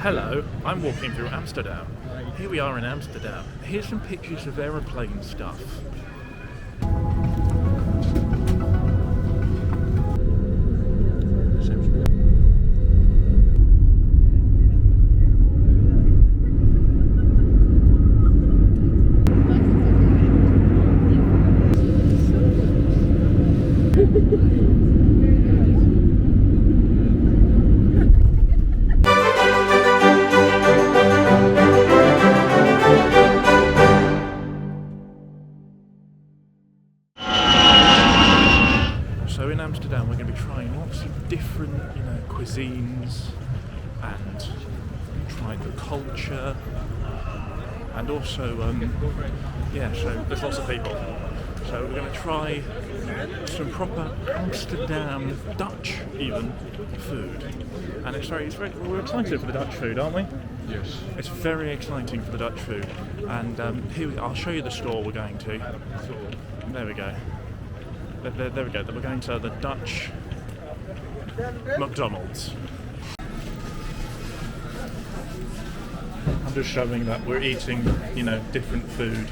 Hello, I'm walking through Amsterdam. Here we are in Amsterdam. Here's some pictures of aeroplane stuff. So in Amsterdam we're going to be trying lots of different, cuisines and trying the culture, and also, so there's lots of people. So we're going to try some proper Amsterdam Dutch even food, and we're excited for the Dutch food, aren't we? Yes. It's very exciting for the Dutch food, and I'll show you the store we're going to. There we go. There we go. We're going to the Dutch McDonald's. I'm just showing that we're eating, different food.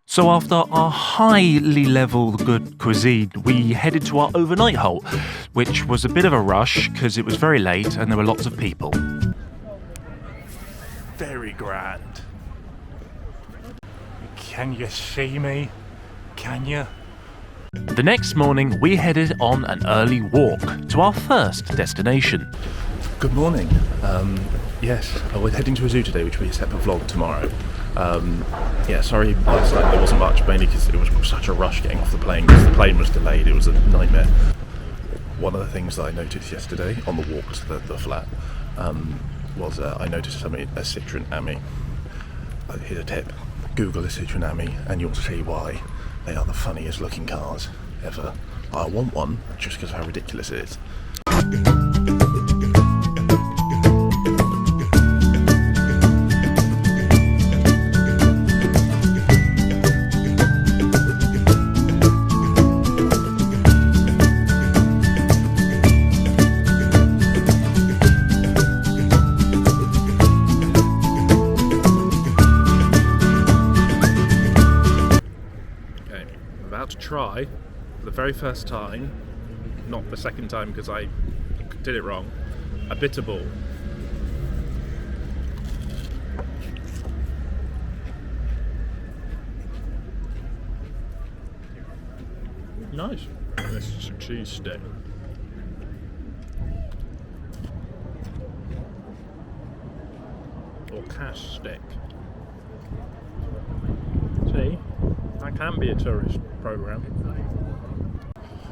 So after our highly level good cuisine, we headed to our overnight halt, which was a bit of a rush because it was very late and there were lots of people. Very grand. Can you see me? Can you? The next morning, we headed on an early walk to our first destination. Good morning. Yes, we're heading to a zoo today, which will be a separate vlog tomorrow. Sorry last night there wasn't much, mainly because it was such a rush getting off the plane, because the plane was delayed. It was a nightmare. One of the things that I noticed yesterday on the walk to the flat was I noticed a Citroen Ami. Here's a tip: Google a Citroen Ami and you'll see why. They are the funniest looking cars ever. I want one just because of how ridiculous it is. To try for the very first time, not the second time because I did it wrong, a bitter ball. Nice. This is a cheese stick. Or cash stick. See? That can be a tourist programme.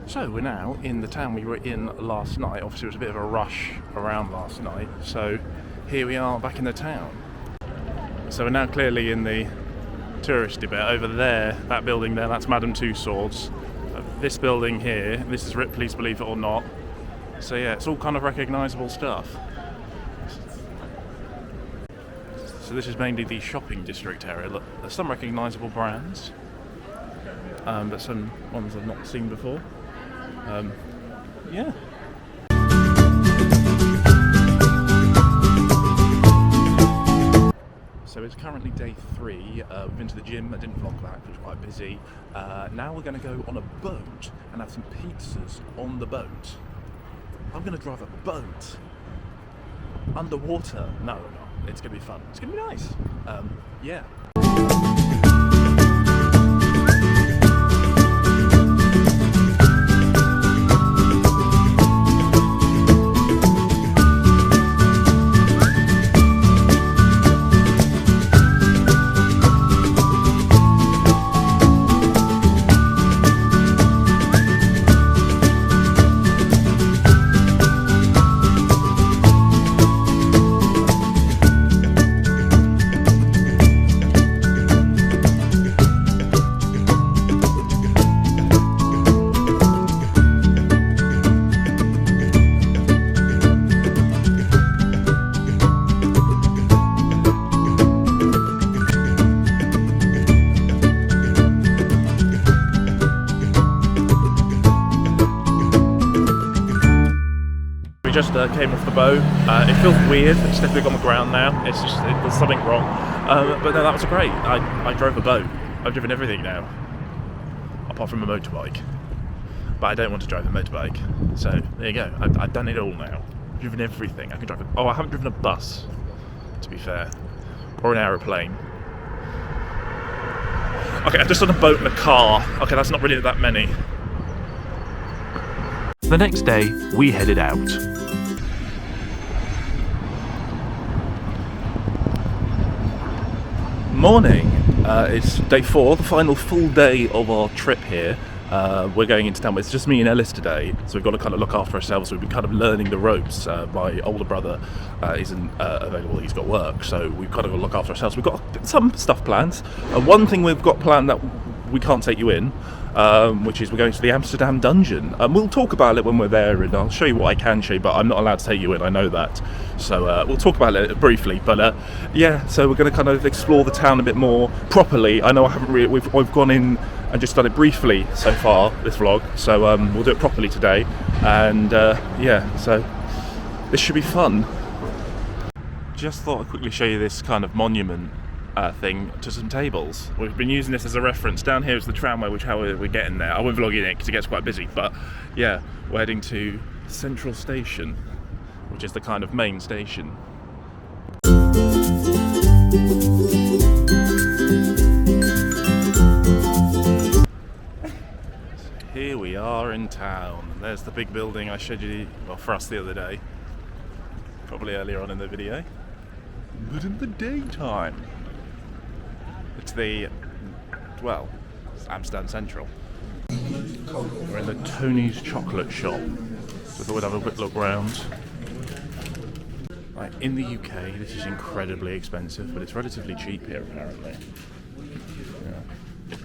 So we're now in the town we were in last night. Obviously it was a bit of a rush around last night, so here we are back in the town. So we're now clearly in the touristy bit. Over there, that building there, that's Madame Tussauds. This building here, this is Ripley's, believe it or not. So yeah, it's all kind of recognisable stuff. So this is mainly the shopping district area. Look, there's some recognisable brands, but some ones I've not seen before. Yeah. So it's currently day 3. We've been to the gym. I didn't vlog that, it was quite busy. Now we're going to go on a boat and have some pizzas on the boat. I'm going to drive a boat underwater. No, it's going to be fun. It's going to be nice. Yeah. came off the boat. It feels weird stepping on the ground now. It's just, there's something wrong. But no, that was great. I drove a boat. I've driven everything now, apart from a motorbike. But I don't want to drive a motorbike. So there you go. I've done it all now. I've driven everything. I can drive I haven't driven a bus, to be fair, or an aeroplane. Okay, I've just done a boat and a car. Okay, that's not really that many. The next day, we headed out. Morning. It's day 4, the final full day of our trip here. We're going into town. It's just me and Ellis today, so we've got to kind of look after ourselves. We've been kind of learning the ropes. My older brother isn't available, he's got work, so we've kind of got to look after ourselves. We've got some stuff planned. One thing we've got planned that we can't take you in, which is we're going to the Amsterdam dungeon. We'll talk about it when we're there, and I'll show you what I can show you, but I'm not allowed to take you in, I know that. So we'll talk about it briefly, but yeah, so we're going to kind of explore the town a bit more properly. I know I haven't really, we've gone in and just done it briefly so far, this vlog, so we'll do it properly today, and yeah, so this should be fun. Just thought I'd quickly show you this kind of monument thing to some tables. We've been using this as a reference. Down here is the tramway, which how we're getting there. I won't vlog in it because it gets quite busy, but yeah, we're heading to Central Station, which is the kind of main station. Here we are in town. There's the big building I showed you, well, for us the other day, probably earlier on in the video, but in the daytime it's the, well, it's Amsterdam Central. We're in the Tony's chocolate shop, so I thought we'd have a quick look round. Like, in the UK this is incredibly expensive, but it's relatively cheap here apparently. Yeah.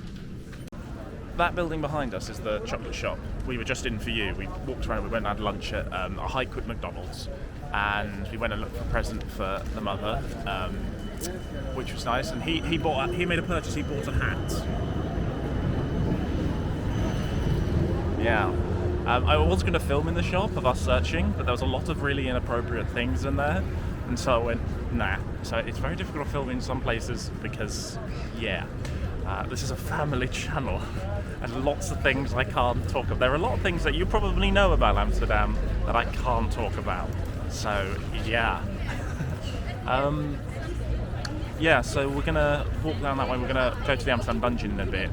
That building behind us is the chocolate shop. We were just in for you. We walked around, we went and had lunch at a high quick McDonald's, and we went and looked for a present for the mother, which was nice. And he made a purchase. He bought a hat. Yeah. I was going to film in the shop of us searching, but there was a lot of really inappropriate things in there, and so I went, nah. So it's very difficult to film in some places because, yeah, this is a family channel, and lots of things I can't talk about. There are a lot of things that you probably know about Amsterdam that I can't talk about. So yeah. Yeah, so we're gonna walk down that way. We're gonna go to the Amsterdam dungeon in a bit.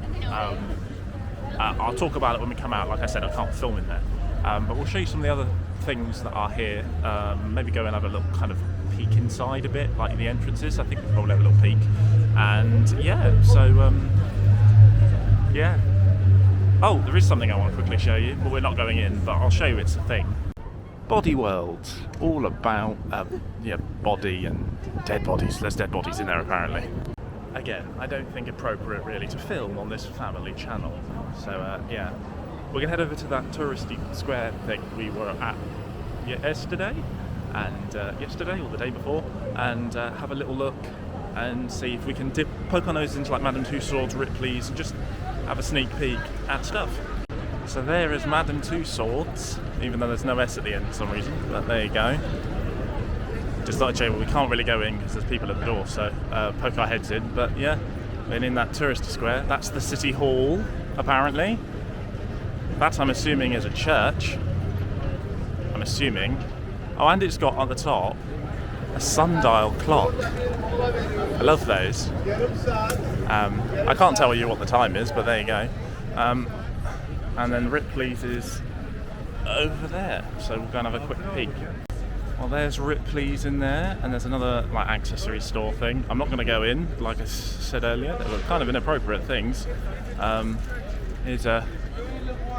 I'll talk about it when we come out. Like I said, I can't film in there, but we'll show you some of the other things that are here. Maybe go and have a little kind of peek inside a bit, like the entrances. I think we'll probably have a little peek. And yeah, so yeah. Oh, there is something I want to quickly show you, but we're not going in, but I'll show you it's a thing. Body World, all about yeah, body and dead bodies. There's dead bodies in there apparently. Again, I don't think appropriate really to film on this family channel. So yeah, we're gonna head over to that touristy square thing we were at yesterday, and yesterday or the day before, and have a little look and see if we can poke our noses into like Madame Tussauds, Ripley's, and just have a sneak peek at stuff. So there is Madame Tussauds, even though there's no S at the end for some reason, but there you go. Just thought I'd show you, we can't really go in because there's people at the door, so poke our heads in. But yeah, and in that touristy square, that's the City Hall, apparently. That, I'm assuming, is a church. I'm assuming. Oh, and it's got on the top a sundial clock. I love those. I can't tell you what the time is, but there you go. And then Ripley's is over there, so we'll go and have a quick peek. Well, there's Ripley's in there, and there's another like accessory store thing. I'm not going to go in, like I said earlier. They were kind of inappropriate things. Here's a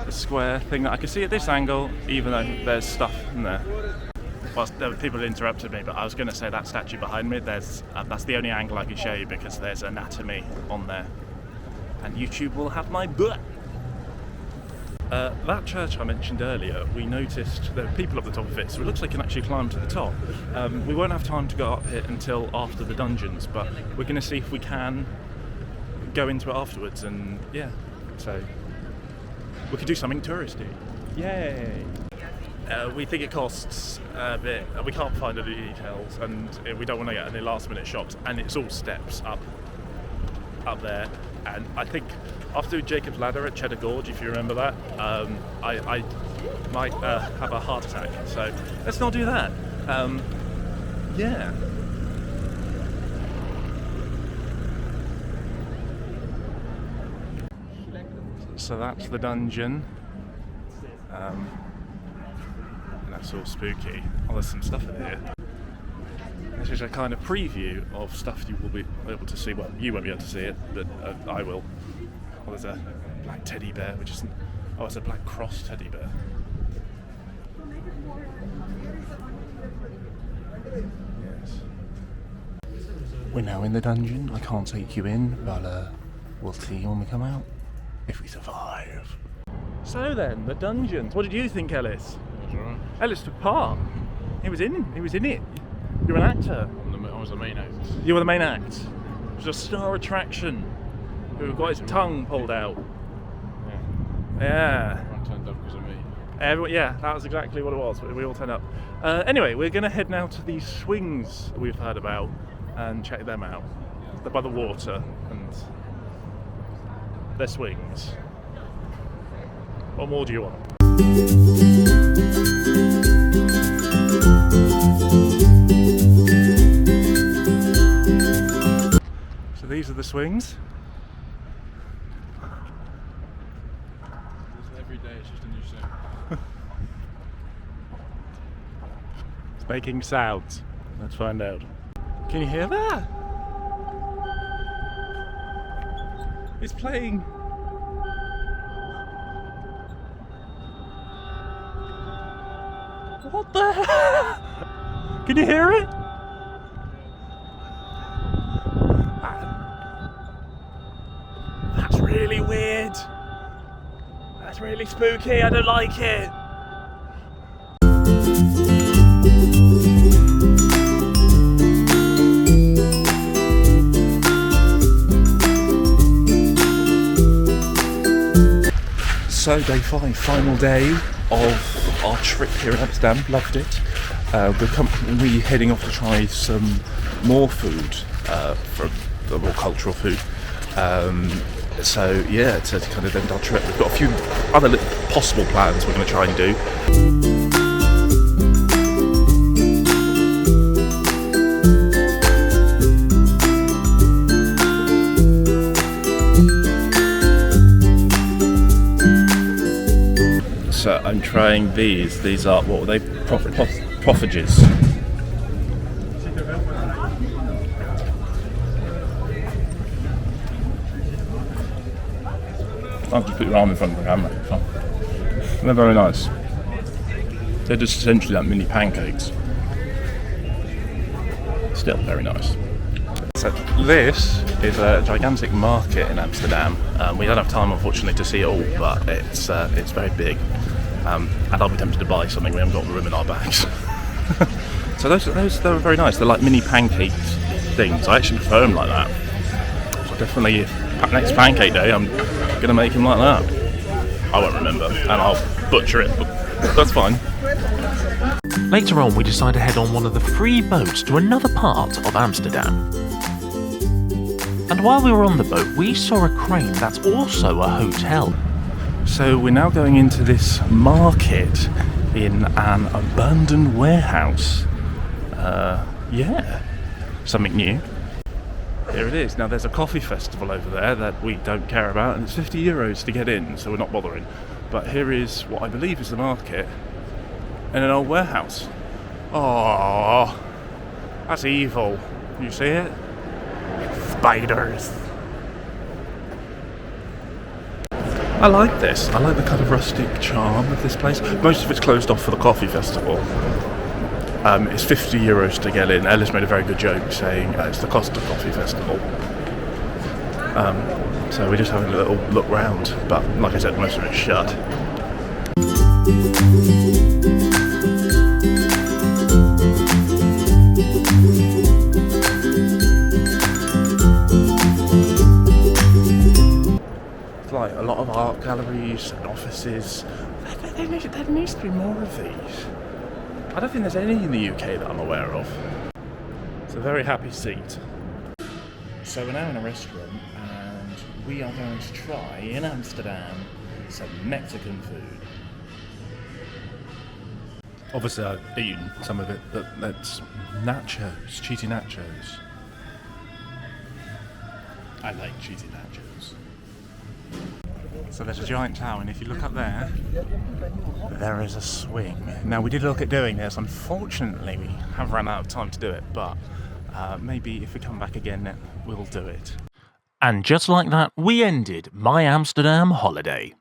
square thing that I can see at this angle, even though there's stuff in there. Well, there were people that interrupted me, but I was going to say that statue behind me, that's the only angle I can show you because there's anatomy on there. And YouTube will have my butt. That church I mentioned earlier, we noticed there are people up the top of it, so it looks like you can actually climb to the top. We won't have time to go up it until after the dungeons, but we're going to see if we can go into it afterwards, and yeah, so we could do something touristy. Yay! We think it costs a bit. We can't find any details, and we don't want to get any last-minute shops. And it's all steps up there. And I think after doing Jacob's Ladder at Cheddar Gorge, if you remember that, I might have a heart attack. So let's not do that. Yeah. So that's the dungeon. And that's all spooky. Oh, there's some stuff in here. This is a kind of preview of stuff you will be able to see. Well, you won't be able to see it, but I will. Oh, there's a black teddy bear, which isn't... Oh, it's a black cross teddy bear. Yes. We're now in the dungeon. I can't take you in, but we'll see when we come out. If we survive. So then, the dungeons. What did you think, Ellis? It was alright. Ellis took part. He was in it. You're an actor. I was the main actor. You were the main act. It was a star attraction who got his tongue pulled out. Yeah. Everyone turned up because of me. Yeah, that was exactly what it was. We all turned up. Anyway, we're going to head now to these swings we've heard about and check them out. They're by the water and they're swings. What more do you want? So these are the swings. Every day it's just a new set. It's making sounds. Let's find out. Can you hear that? It's playing. What the hell? Can you hear it? That's really weird. That's really spooky. I don't like it. So day 5, final day of our trip here in Amsterdam. Loved it. We're heading off to try some more food, from the more cultural food. So yeah, to kind of end our trip, we've got a few other possible plans we're going to try and do. So I'm trying these. These are, what were they? Poffages. I'll just put your arm in front of the camera. It's fine. They're very nice. They're just essentially like mini pancakes. Still very nice. So this is a gigantic market in Amsterdam. We don't have time, unfortunately, to see it all, but it's very big. And I'll be tempted to buy something. We haven't got room in our bags. So those they're very nice. They're like mini pancake things. I actually prefer them like that. So definitely, next pancake day, I'm gonna make them like that. I won't remember, and I'll butcher it, but that's fine. Later on, we decided to head on one of the free boats to another part of Amsterdam. And while we were on the boat, we saw a crane that's also a hotel. So we're now going into this market in an abandoned warehouse. Yeah, something new. Here it is. Now there's a coffee festival over there that we don't care about, and it's €50 to get in, so we're not bothering. But here is what I believe is the market in an old warehouse. Oh, that's evil. You see it? Spiders. I like this. I like the kind of rustic charm of this place. Most of it's closed off for the coffee festival. It's €50 to get in. Ellis made a very good joke saying it's the cost of coffee festival. So we're just having a little look round. But like I said, most of it's shut. Like a lot of art galleries and offices, There needs to be more of these. I don't think there's any in the UK that I'm aware of. It's a very happy seat. So we're now in a restaurant and we are going to try, in Amsterdam, some Mexican food. Obviously I've eaten some of it, but that's nachos, cheesy nachos. I like cheesy nachos. So there's a giant tower, and if you look up there, there is a swing. Now we did look at doing this, unfortunately we have run out of time to do it, but maybe if we come back again, we'll do it. And just like that, we ended my Amsterdam holiday.